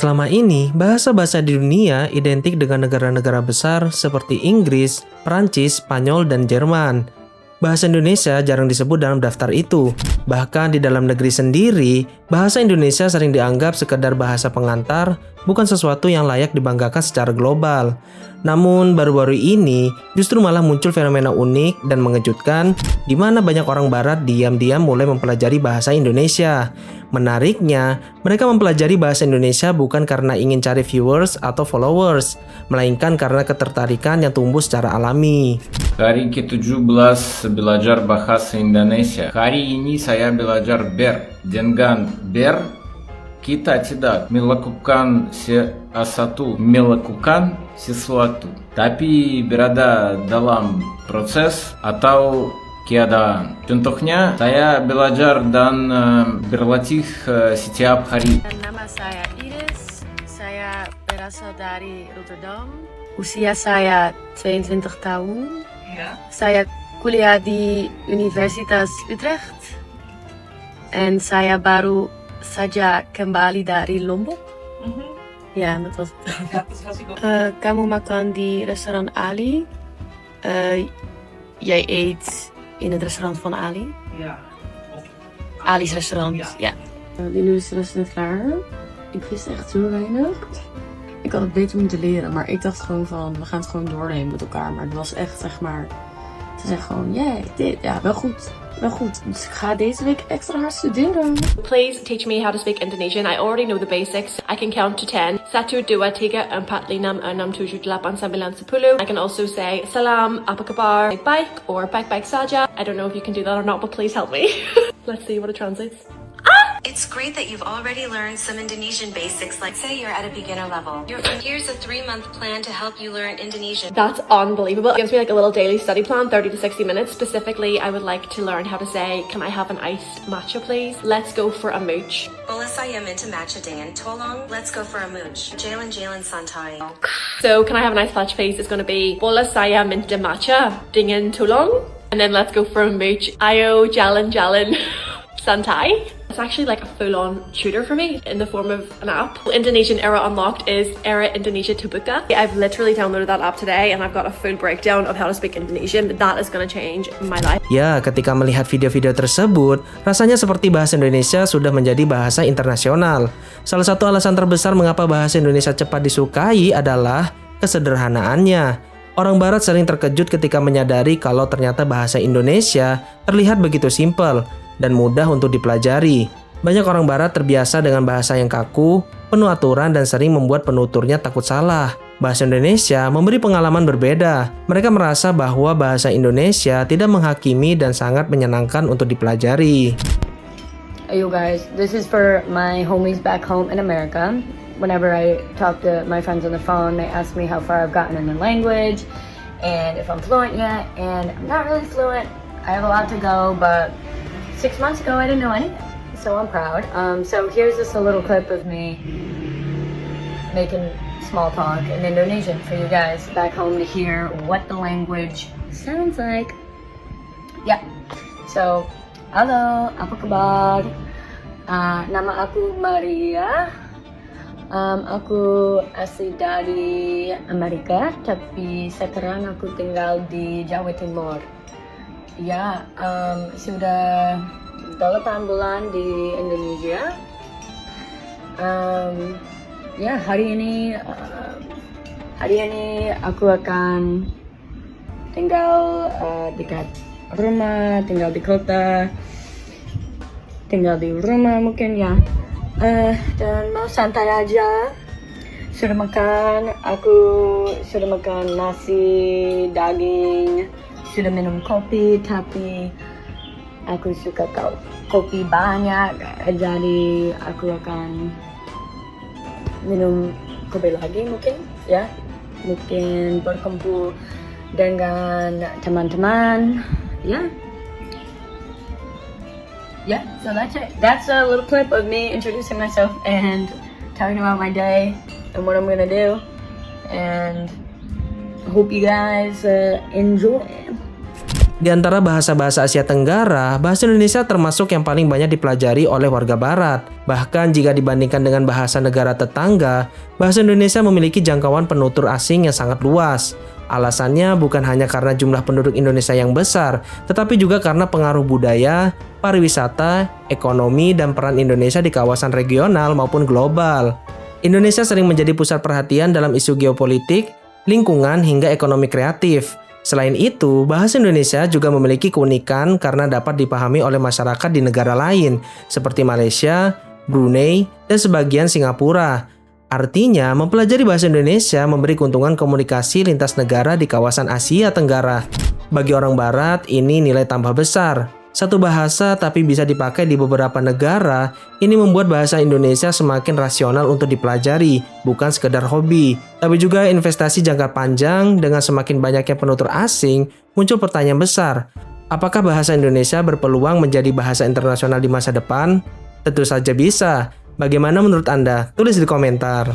Selama ini, bahasa-bahasa di dunia identik dengan negara-negara besar seperti Inggris, Prancis, Spanyol, dan Jerman. Bahasa Indonesia jarang disebut dalam daftar itu. Bahkan di dalam negeri sendiri, bahasa Indonesia sering dianggap sekedar bahasa pengantar, bukan sesuatu yang layak dibanggakan secara global. Namun, baru-baru ini justru malah muncul fenomena unik dan mengejutkan di mana banyak orang barat diam-diam mulai mempelajari bahasa Indonesia. Menariknya, mereka mempelajari bahasa Indonesia bukan karena ingin cari viewers atau followers, melainkan karena ketertarikan yang tumbuh secara alami. Hari ke-17 belajar bahasa Indonesia. Hari ini saya belajar ber. Dengan ber, kita tidak melakukan sesuatu, tapi berada dalam proses atau keadaan. Contohnya, saya belajar dan berlatih setiap hari. Nama saya Iris, saya berasal dari Rotterdam. Usia saya 22 tahun. Saya kuliah di Universitas Utrecht. Dan saya baru saja kembali dari Lombok. Ya, betul. Kamu makan di restoran Ali. Jij eet in het restaurant van Ali. Ja. Ali's restaurant, ja. Die nu is het net klaar. Ik wist echt zo weinig. Ik had het beter moeten leren, maar ik dacht gewoon van, we gaan het gewoon doornemen met elkaar. Maar het was echt, zeg maar, ze zegt gewoon, dit, ja, wel goed. Wel goed, dus ik ga deze week extra hard studeren. Please teach me how to speak Indonesian. I already know the basics. I can count to 10. 1, 2, 3, 4, 5, 6, 7, 8, 9, 10. I can also say salam, apa kabar, baik, or baik saja. I don't know if you can do that or not, but please help me. Let's see what it translates. It's great that you've already learned some Indonesian basics, like say you're at a beginner level. Here's a 3-month plan to help you learn Indonesian. That's unbelievable. It gives me like a little daily study plan, 30 to 60 minutes. Specifically, I would like to learn how to say, can I have an iced matcha, please? Let's go for a mooch. Bola saya minta matcha dengan tolong. Let's go for a mooch. Jalan santai. So, can I have an iced matcha, please? It's going to be bola saya minta matcha dengan tolong. And then let's go for a mooch. Ayo jalan santai. It's actually like a full-on tutor for me in the form of an app. Indonesian Era Unlocked is Era Indonesia Terbuka. I've literally downloaded that app today and I've got a full breakdown of how to speak Indonesian. That is going to change my life. Ya, ketika melihat video-video tersebut, rasanya seperti bahasa Indonesia sudah menjadi bahasa internasional. Salah satu alasan terbesar mengapa bahasa Indonesia cepat disukai adalah kesederhanaannya. Orang barat sering terkejut ketika menyadari kalau ternyata bahasa Indonesia terlihat begitu simpel dan mudah untuk dipelajari. Banyak orang barat terbiasa dengan bahasa yang kaku, penuh aturan dan sering membuat penuturnya takut salah. Bahasa Indonesia memberi pengalaman berbeda. Mereka merasa bahwa bahasa Indonesia tidak menghakimi dan sangat menyenangkan untuk dipelajari. Hey you guys, this is for my homies back home in America. Whenever I talk to my friends on the phone, they ask me how far I've gotten in the language and if I'm fluent yet, and I'm not really fluent. I have a lot to go, but 6 months ago I didn't know anything, so I'm proud. So here's just a little clip of me making small talk in Indonesian for you guys back home to hear what the language sounds like. Yeah, so halo, apa kabar? Nama aku Maria. Aku asli dari Amerika, tapi sekarang aku tinggal di Jawa Timur. Ya, sudah 8 bulan di Indonesia. Ya, hari ini aku akan tinggal dekat rumah, tinggal di kota, tinggal di rumah mungkin ya. Dan mau santai aja. Aku sudah makan nasi, daging, sudah minum kopi, tapi aku suka kopi banyak, jadi aku akan minum kopi lagi mungkin ya, mungkin berkumpul dengan teman-teman ya. Yeah, so that's it. That's a little clip of me introducing myself and talking about my day and what I'm gonna do. And hope you guys enjoy. Di antara bahasa-bahasa Asia Tenggara, bahasa Indonesia termasuk yang paling banyak dipelajari oleh warga Barat. Bahkan jika dibandingkan dengan bahasa negara tetangga, bahasa Indonesia memiliki jangkauan penutur asing yang sangat luas. Alasannya bukan hanya karena jumlah penduduk Indonesia yang besar, tetapi juga karena pengaruh budaya, pariwisata, ekonomi, dan peran Indonesia di kawasan regional maupun global. Indonesia sering menjadi pusat perhatian dalam isu geopolitik, lingkungan, hingga ekonomi kreatif. Selain itu, bahasa Indonesia juga memiliki keunikan karena dapat dipahami oleh masyarakat di negara lain, seperti Malaysia, Brunei, dan sebagian Singapura. Artinya, mempelajari bahasa Indonesia memberi keuntungan komunikasi lintas negara di kawasan Asia Tenggara. Bagi orang Barat, ini nilai tambah besar. Satu bahasa tapi bisa dipakai di beberapa negara, ini membuat bahasa Indonesia semakin rasional untuk dipelajari, bukan sekedar hobi. Tapi juga investasi jangka panjang. Dengan semakin banyaknya penutur asing, muncul pertanyaan besar. Apakah bahasa Indonesia berpeluang menjadi bahasa internasional di masa depan? Tentu saja bisa. Bagaimana menurut Anda? Tulis di komentar.